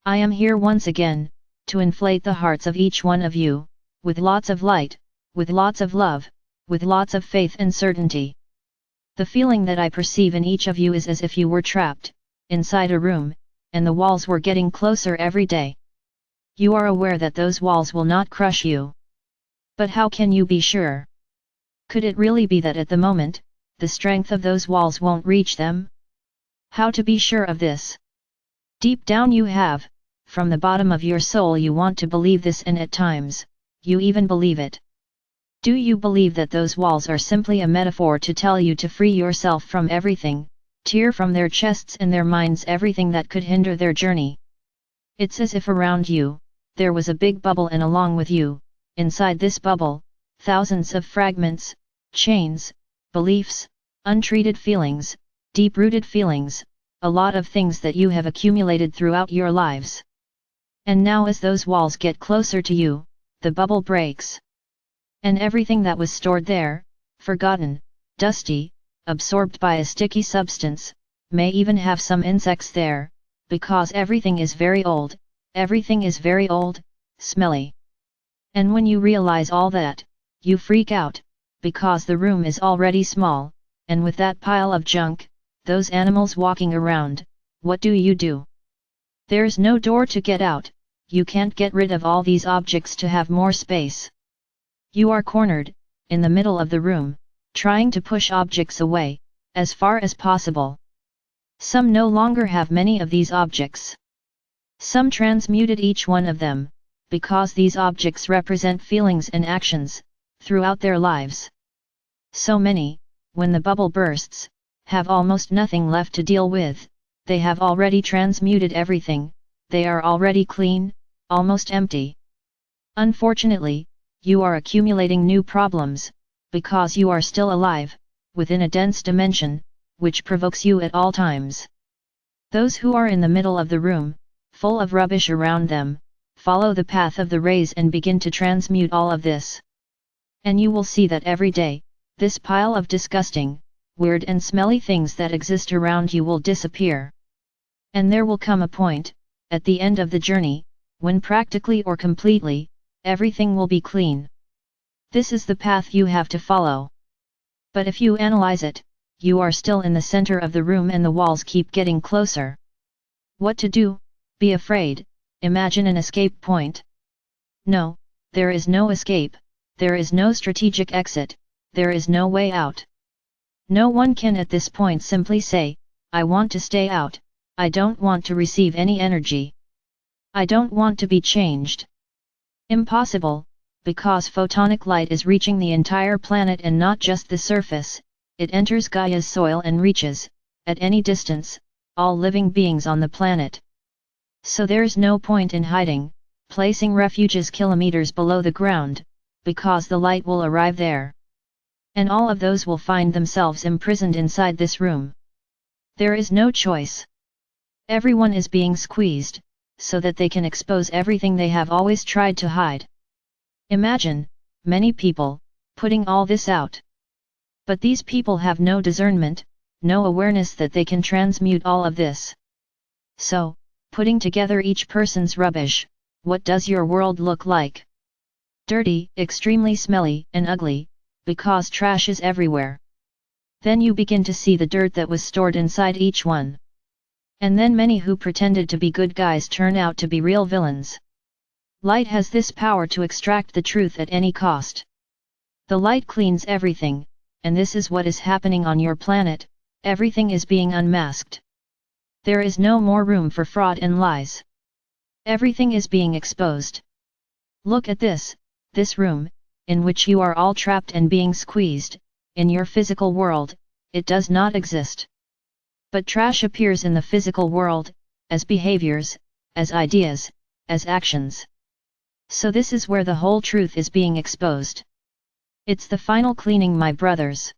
I am here once again, to inflate the hearts of each one of you, with lots of light, with lots of love, with lots of faith and certainty. The feeling that I perceive in each of you is as if you were trapped, inside a room, and the walls were getting closer every day. You are aware that those walls will not crush you. But how can you be sure? Could it really be that at the moment, the strength of those walls won't reach them? How to be sure of this? Deep down you have, from the bottom of your soul you want to believe this, and at times, you even believe it. Do you believe that those walls are simply a metaphor to tell you to free yourself from everything, tear from their chests and their minds everything that could hinder their journey? It's as if around you, there was a big bubble, and along with you, inside this bubble, thousands of fragments, chains, beliefs, untreated feelings, deep-rooted feelings, a lot of things that you have accumulated throughout your lives. And now as those walls get closer to you, the bubble breaks. And everything that was stored there, forgotten, dusty, absorbed by a sticky substance, may even have some insects there, because everything is very old, smelly. And when you realize all that, you freak out, because the room is already small, and with that pile of junk, those animals walking around, what do? There's no door to get out, you can't get rid of all these objects to have more space. You are cornered, in the middle of the room, trying to push objects away, as far as possible. Some no longer have many of these objects. Some transmuted each one of them, because these objects represent feelings and actions, throughout their lives. So many, when the bubble bursts, have almost nothing left to deal with, they have already transmuted everything, they are already clean, almost empty. Unfortunately, you are accumulating new problems, because you are still alive, within a dense dimension, which provokes you at all times. Those who are in the middle of the room, full of rubbish around them, follow the path of the rays and begin to transmute all of this. And you will see that every day, this pile of disgusting, weird and smelly things that exist around you will disappear. And there will come a point, at the end of the journey, when practically or completely, everything will be clean. This is the path you have to follow. But if you analyze it, you are still in the center of the room and the walls keep getting closer. What to do? Be afraid, imagine an escape point. No, there is no escape, there is no strategic exit, there is no way out. No one can at this point simply say, I want to stay out, I don't want to receive any energy. I don't want to be changed. Impossible, because photonic light is reaching the entire planet and not just the surface, it enters Gaia's soil and reaches, at any distance, all living beings on the planet. So there's no point in hiding, placing refuges kilometers below the ground, because the light will arrive there. And all of those will find themselves imprisoned inside this room. There is no choice. Everyone is being squeezed, so that they can expose everything they have always tried to hide. Imagine, many people, putting all this out. But these people have no discernment, no awareness that they can transmute all of this. So, putting together each person's rubbish, what does your world look like? Dirty, extremely smelly and ugly, because trash is everywhere. Then you begin to see the dirt that was stored inside each one. And then many who pretended to be good guys turn out to be real villains. Light has this power to extract the truth at any cost. The light cleans everything, and this is what is happening on your planet, everything is being unmasked. There is no more room for fraud and lies. Everything is being exposed. Look at this room, in which you are all trapped and being squeezed, in your physical world, it does not exist. But trash appears in the physical world, as behaviors, as ideas, as actions. So this is where the whole truth is being exposed. It's the final cleaning, my brothers.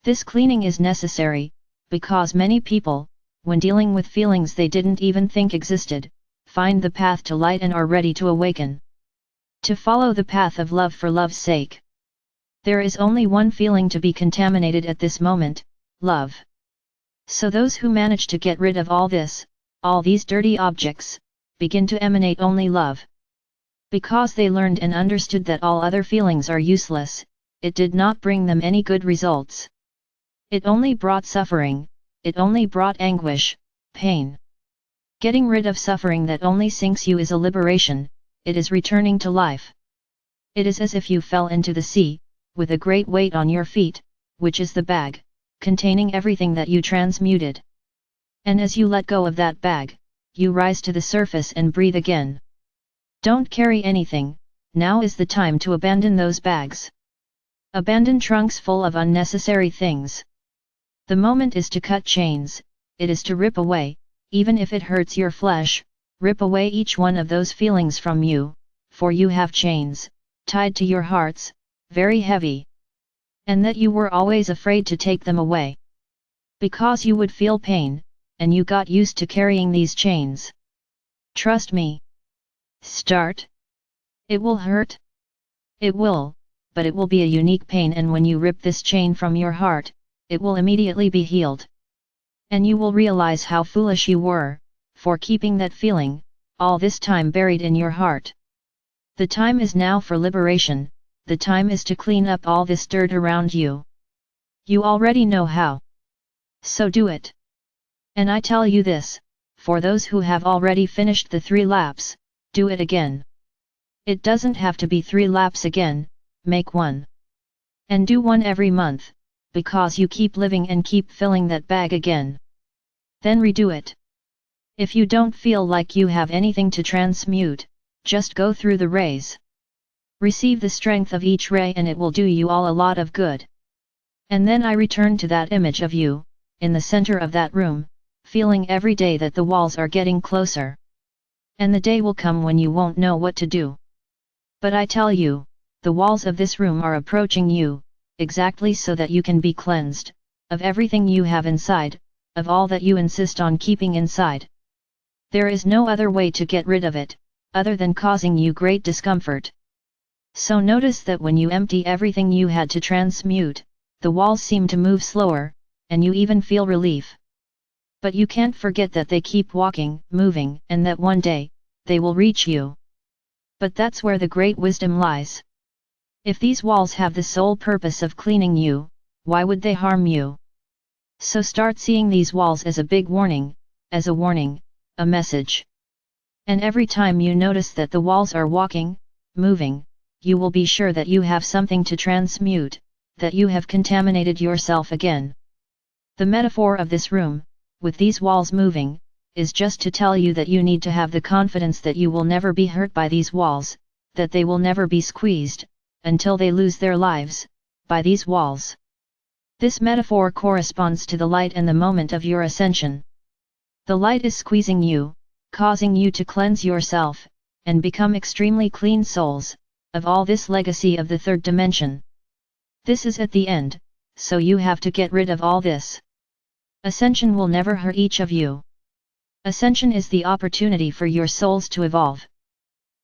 This cleaning is necessary, because many people, when dealing with feelings they didn't even think existed, find the path to light and are ready to awaken. To follow the path of love for love's sake. There is only one feeling to be contaminated at this moment, love. So those who manage to get rid of all this, all these dirty objects, begin to emanate only love. Because they learned and understood that all other feelings are useless, it did not bring them any good results. It only brought suffering, it only brought anguish, pain. Getting rid of suffering that only sinks you is a liberation, it is returning to life. It is as if you fell into the sea, with a great weight on your feet, which is the bag, containing everything that you transmuted. And as you let go of that bag, you rise to the surface and breathe again. Don't carry anything, now is the time to abandon those bags. Abandon trunks full of unnecessary things. The moment is to cut chains, it is to rip away, even if it hurts your flesh, rip away each one of those feelings from you, for you have chains, tied to your hearts, very heavy. And that you were always afraid to take them away. Because you would feel pain, and you got used to carrying these chains. Trust me. Start. It will hurt. It will, but it will be a unique pain, and when you rip this chain from your heart, it will immediately be healed. And you will realize how foolish you were, for keeping that feeling, all this time buried in your heart. The time is now for liberation, the time is to clean up all this dirt around you. You already know how. So do it. And I tell you this, for those who have already finished the 3 laps, do it again. It doesn't have to be 3 laps again, make 1. And do 1 every month, because you keep living and keep filling that bag again. Then redo it. If you don't feel like you have anything to transmute, just go through the rays. Receive the strength of each ray and it will do you all a lot of good. And then I return to that image of you, in the center of that room, feeling every day that the walls are getting closer. And the day will come when you won't know what to do. But I tell you, the walls of this room are approaching you, exactly so that you can be cleansed, of everything you have inside, of all that you insist on keeping inside. There is no other way to get rid of it, other than causing you great discomfort. So notice that when you empty everything you had to transmute, the walls seem to move slower, and you even feel relief. But you can't forget that they keep walking, moving, and that one day, they will reach you. But that's where the great wisdom lies. If these walls have the sole purpose of cleaning you, why would they harm you? So start seeing these walls as a big warning, as a warning, a message. And every time you notice that the walls are walking, moving, you will be sure that you have something to transmute, that you have contaminated yourself again. The metaphor of this room, with these walls moving, is just to tell you that you need to have the confidence that you will never be hurt by these walls, that they will never be squeezed, until they lose their lives, by these walls. This metaphor corresponds to the light and the moment of your ascension. The light is squeezing you, causing you to cleanse yourself, and become extremely clean souls, of all this legacy of the 3rd dimension. This is at the end, so you have to get rid of all this. Ascension will never hurt each of you. Ascension is the opportunity for your souls to evolve.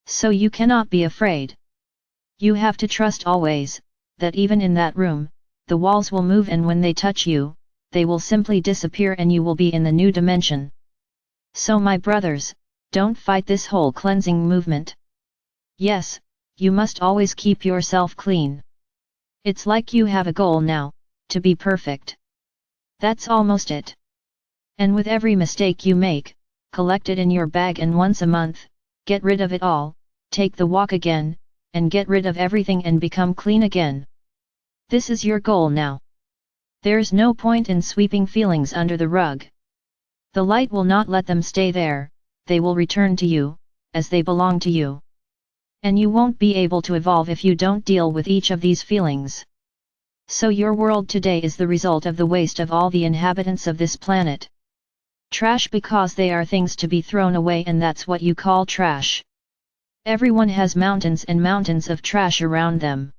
So you cannot be afraid. You have to trust always, that even in that room, the walls will move, and when they touch you, they will simply disappear and you will be in the new dimension. So my brothers, don't fight this whole cleansing movement. Yes, you must always keep yourself clean. It's like you have a goal now, to be perfect. That's almost it. And with every mistake you make, collect it in your bag, and once a month, get rid of it all, take the walk again, and get rid of everything and become clean again. This is your goal now. There's no point in sweeping feelings under the rug. The light will not let them stay there, they will return to you, as they belong to you. And you won't be able to evolve if you don't deal with each of these feelings. So your world today is the result of the waste of all the inhabitants of this planet. Trash because they are things to be thrown away, and that's what you call trash. Everyone has mountains and mountains of trash around them.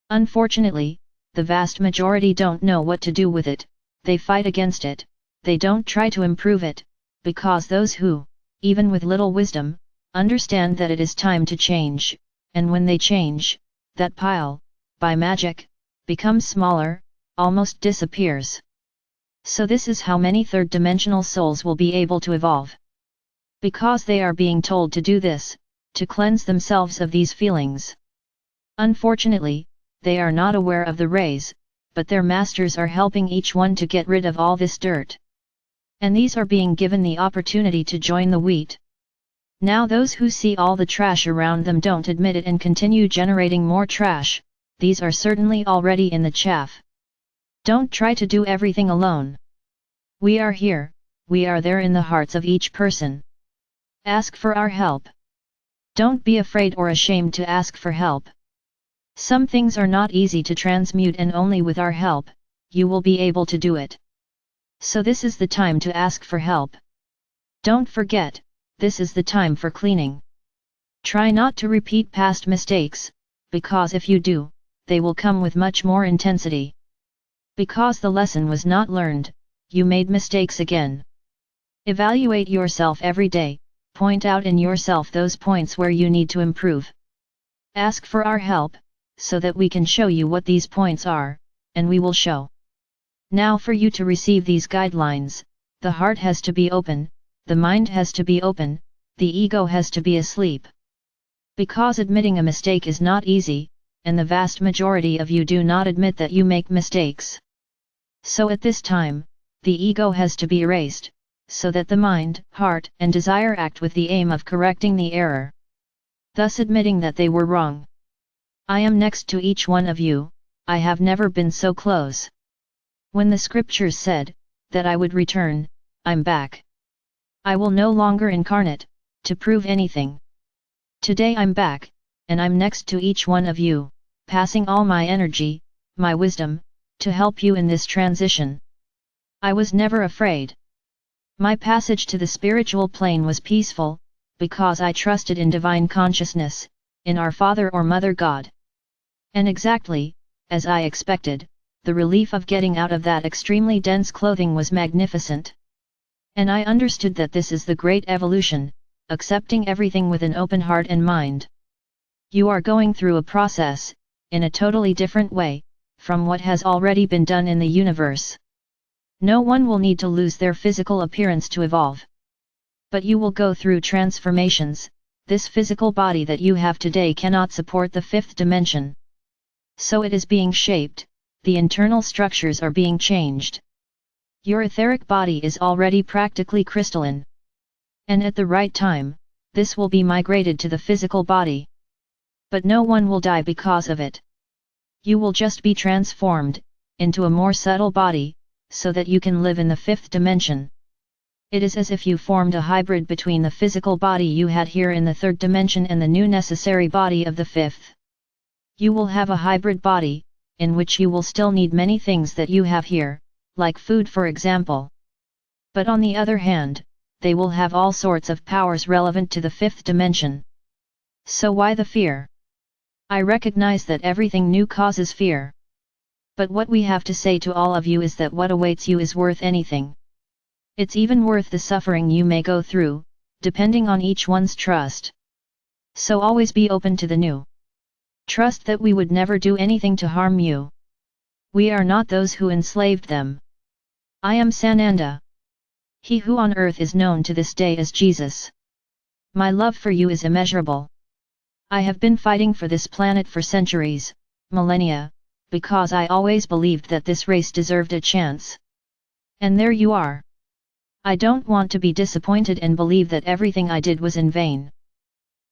Unfortunately, the vast majority don't know what to do with it, they fight against it, they don't try to improve it, because those who, even with little wisdom, understand that it is time to change, and when they change, that pile, by magic, becomes smaller, almost disappears. So this is how many 3rd dimensional souls will be able to evolve. Because they are being told to do this, to cleanse themselves of these feelings. Unfortunately, they are not aware of the rays, but their masters are helping each one to get rid of all this dirt. And these are being given the opportunity to join the wheat. Now those who see all the trash around them don't admit it and continue generating more trash, these are certainly already in the chaff. Don't try to do everything alone. We are here, we are there in the hearts of each person. Ask for our help. Don't be afraid or ashamed to ask for help. Some things are not easy to transmute, and only with our help, you will be able to do it. So this is the time to ask for help. Don't forget, this is the time for cleaning. Try not to repeat past mistakes, because if you do, they will come with much more intensity. Because the lesson was not learned, you made mistakes again. Evaluate yourself every day, point out in yourself those points where you need to improve. Ask for our help, so that we can show you what these points are, and we will show. Now for you to receive these guidelines, the heart has to be open, the mind has to be open, the ego has to be asleep. Because admitting a mistake is not easy, and the vast majority of you do not admit that you make mistakes. So at this time, the ego has to be erased, so that the mind, heart, and desire act with the aim of correcting the error. Thus admitting that they were wrong. I am next to each one of you, I have never been so close. When the scriptures said, that I would return, I'm back. I will no longer incarnate, to prove anything. Today I'm back, and I'm next to each one of you, passing all my energy, my wisdom, to help you in this transition. I was never afraid. My passage to the spiritual plane was peaceful, because I trusted in divine consciousness, in our Father or Mother God. And exactly, as I expected, the relief of getting out of that extremely dense clothing was magnificent. And I understood that this is the great evolution, accepting everything with an open heart and mind. You are going through a process, in a totally different way, from what has already been done in the universe. No one will need to lose their physical appearance to evolve. But you will go through transformations. This physical body that you have today cannot support the fifth dimension. So it is being shaped, the internal structures are being changed. Your etheric body is already practically crystalline. And at the right time, this will be migrated to the physical body. But no one will die because of it. You will just be transformed, into a more subtle body, so that you can live in the fifth dimension. It is as if you formed a hybrid between the physical body you had here in the third dimension and the new necessary body of the fifth. You will have a hybrid body, in which you will still need many things that you have here, like food for example. But on the other hand, they will have all sorts of powers relevant to the fifth dimension. So why the fear? I recognize that everything new causes fear. But what we have to say to all of you is that what awaits you is worth anything. It's even worth the suffering you may go through, depending on each one's trust. So always be open to the new. Trust that we would never do anything to harm you. We are not those who enslaved them. I am Sananda. He who on earth is known to this day as Jesus. My love for you is immeasurable. I have been fighting for this planet for centuries, millennia, because I always believed that this race deserved a chance. And there you are. I don't want to be disappointed and believe that everything I did was in vain.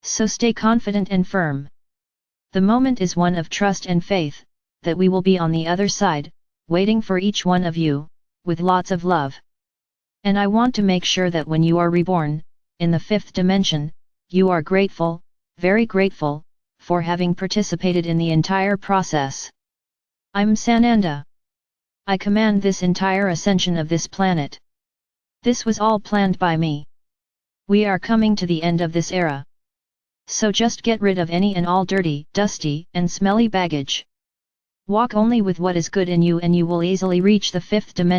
So stay confident and firm. The moment is one of trust and faith, that we will be on the other side, waiting for each one of you, with lots of love. And I want to make sure that when you are reborn, in the fifth dimension, you are grateful, very grateful, for having participated in the entire process. I'm Sananda. I command this entire ascension of this planet. This was all planned by me. We are coming to the end of this era. So just get rid of any and all dirty, dusty, and smelly baggage. Walk only with what is good in you and you will easily reach the fifth dimension.